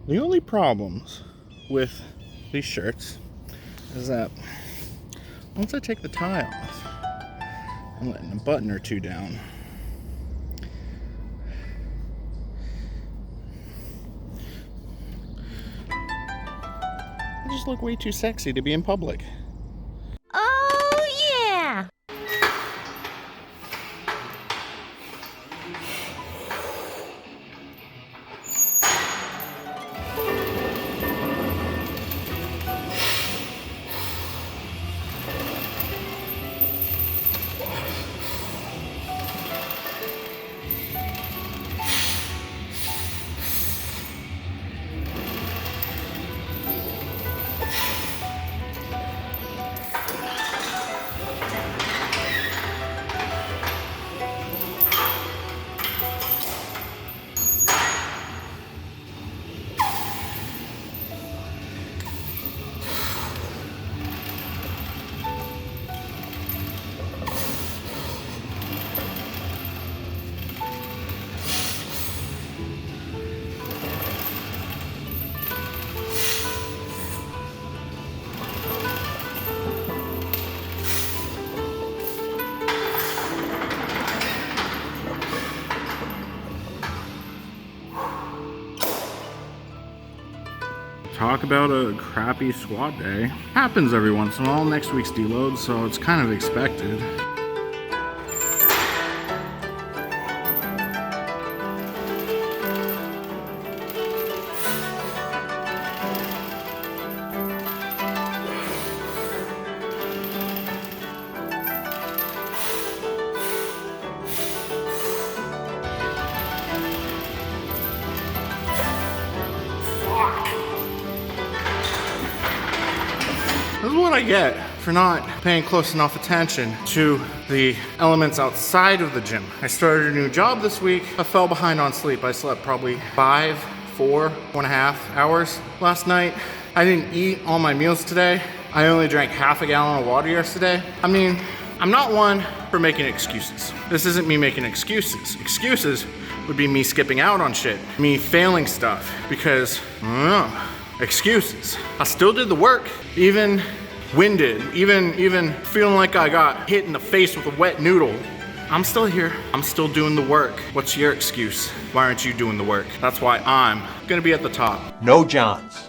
The only problems with these shirts is that once I take the tie off, I'm letting a button or two down. I just look way too sexy to be in public. Oh, yeah! Talk about a crappy squat day. Happens every once in a while. Next week's deload, so it's kind of expected. This is what I get for not paying close enough attention to the elements outside of the gym. I started a new job this week. I fell behind on sleep. I slept probably 4.5 hours last night. I didn't eat all my meals today. I only drank half a gallon of water yesterday. I mean, I'm not one for making excuses. This isn't me making excuses. Excuses would be me skipping out on shit, me failing stuff, because I don't know. Excuses. I still did the work, even winded, even feeling like I got hit in the face with a wet noodle. I'm still here. I'm still doing the work. What's your excuse? Why aren't you doing the work? That's why I'm gonna be at the top. No Johns.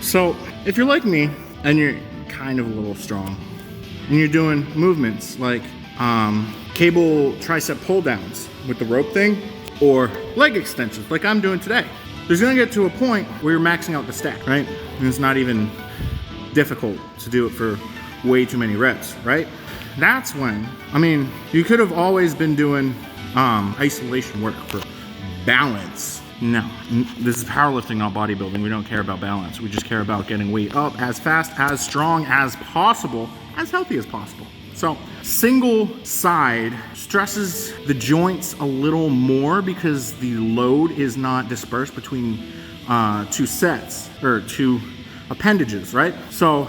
So if you're like me and you're kind of a little strong and you're doing movements like cable tricep pull downs with the rope thing or leg extensions like I'm doing today, there's gonna get to a point where you're maxing out the stack, right? And it's not even difficult to do it for way too many reps, right? That's when, I mean, you could have always been doing isolation work for balance. No, this is powerlifting, not bodybuilding. We don't care about balance. We just care about getting weight up as fast, as strong as possible, as healthy as possible. So single side stresses the joints a little more because the load is not dispersed between two sets or two appendages, right? So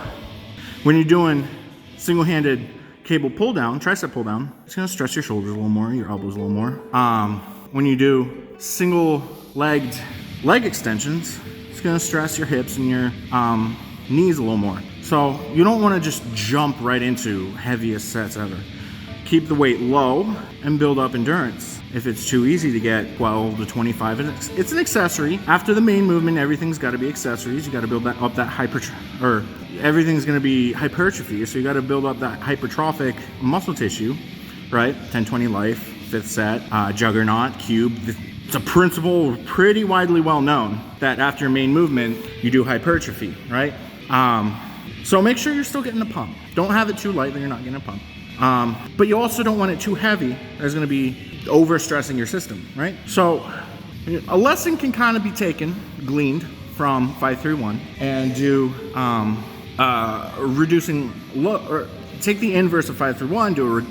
when you're doing single-handed cable pull down, tricep pull down, it's gonna stress your shoulders a little more, your elbows a little more. When you do single-legged leg extensions, it's gonna stress your hips and your knees a little more. So you don't wanna just jump right into heaviest sets ever. Keep the weight low and build up endurance. If it's too easy to get 12 to 25, it's an accessory. After the main movement, everything's gotta be accessories. You gotta build that up, that everything's gonna be hypertrophy. So you gotta build up that hypertrophic muscle tissue, right? 10-20 life, fifth set, juggernaut, cube. It's a principle pretty widely well known that after main movement, you do hypertrophy, right? So make sure you're still getting a pump. Don't have it too light that you're not getting a pump. But you also don't want it too heavy. There's gonna be overstressing your system, right? So a lesson can kind of be gleaned from 531 and do reducing or take the inverse of 531, do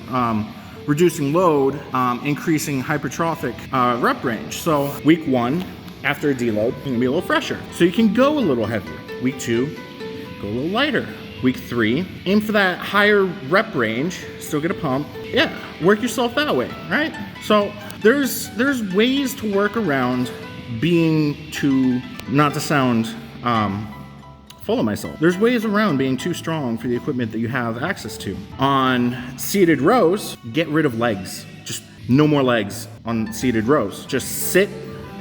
reducing load, increasing hypertrophic rep range. So week 1, after a deload, you're gonna be a little fresher. So you can go a little heavier. Week 2, go a little lighter. Week 3, aim for that higher rep range, still get a pump. Yeah, work yourself that way, right? So there's ways to work around being too, not to sound full of myself. There's ways around being too strong for the equipment that you have access to. On seated rows, get rid of legs. Just no more legs on seated rows. Just sit,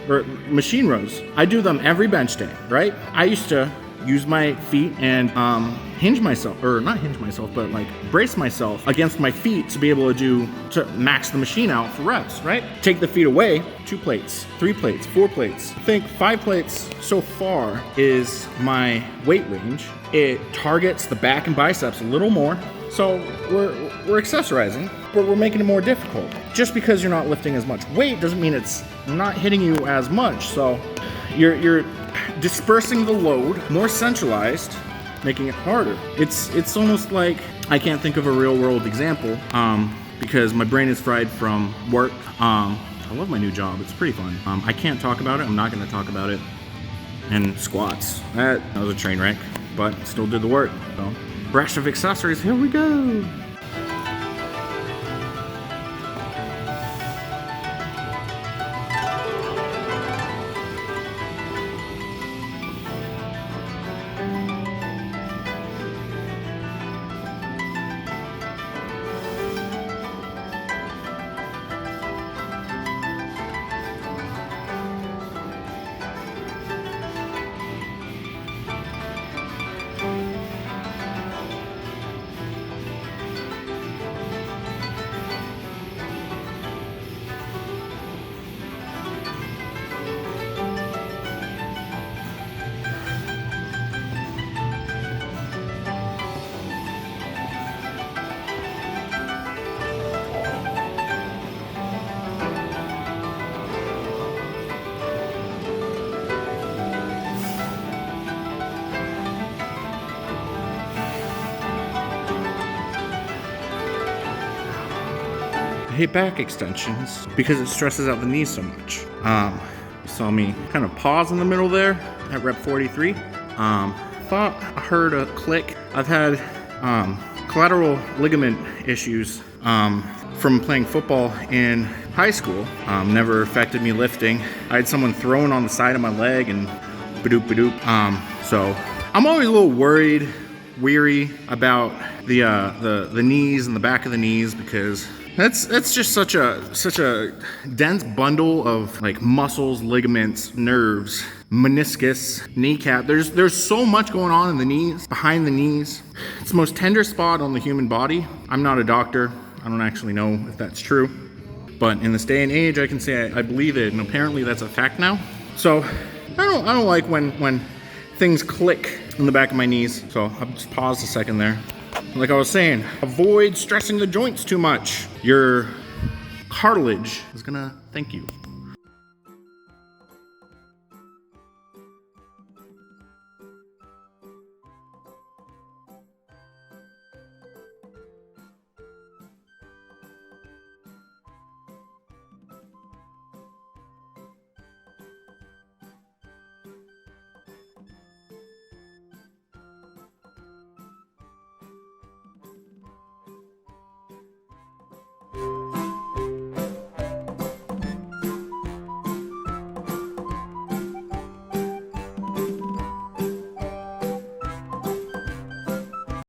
or machine rows. I do them every bench day, right? I used to use my feet and hinge myself, or not hinge myself, but like brace myself against my feet to be able to max the machine out for reps, right? Take the feet away, 2 plates, 3 plates, 4 plates. I think 5 plates so far is my weight range. It targets the back and biceps a little more. So we're accessorizing, but we're making it more difficult. Just because you're not lifting as much weight doesn't mean it's not hitting you as much. So you're dispersing the load, more centralized, making it harder. It's almost like, I can't think of a real world example because my brain is fried from work. I love my new job, it's pretty fun. I can't talk about it, I'm not gonna talk about it. And squats, that was a train wreck, but still did the work. So, brush of accessories, here we go. I hate back extensions because it stresses out the knees so much. You saw me kind of pause in the middle there at rep 43. Thought I heard a click. I've had collateral ligament issues from playing football in high school. Never affected me lifting. I had someone thrown on the side of my leg and badoop badoop. So I'm always a little weary about the knees and the back of the knees because that's just such a dense bundle of like muscles, ligaments, nerves, meniscus, kneecap. There's so much going on in the knees, behind the knees. It's the most tender spot on the human body. I'm not a doctor. I don't actually know if that's true. But in this day and age, I can say I believe it, and apparently that's a fact now. So I don't like when things click in the back of my knees. So I'll just pause a second there. Like I was saying, avoid stressing the joints too much. Your cartilage is gonna thank you.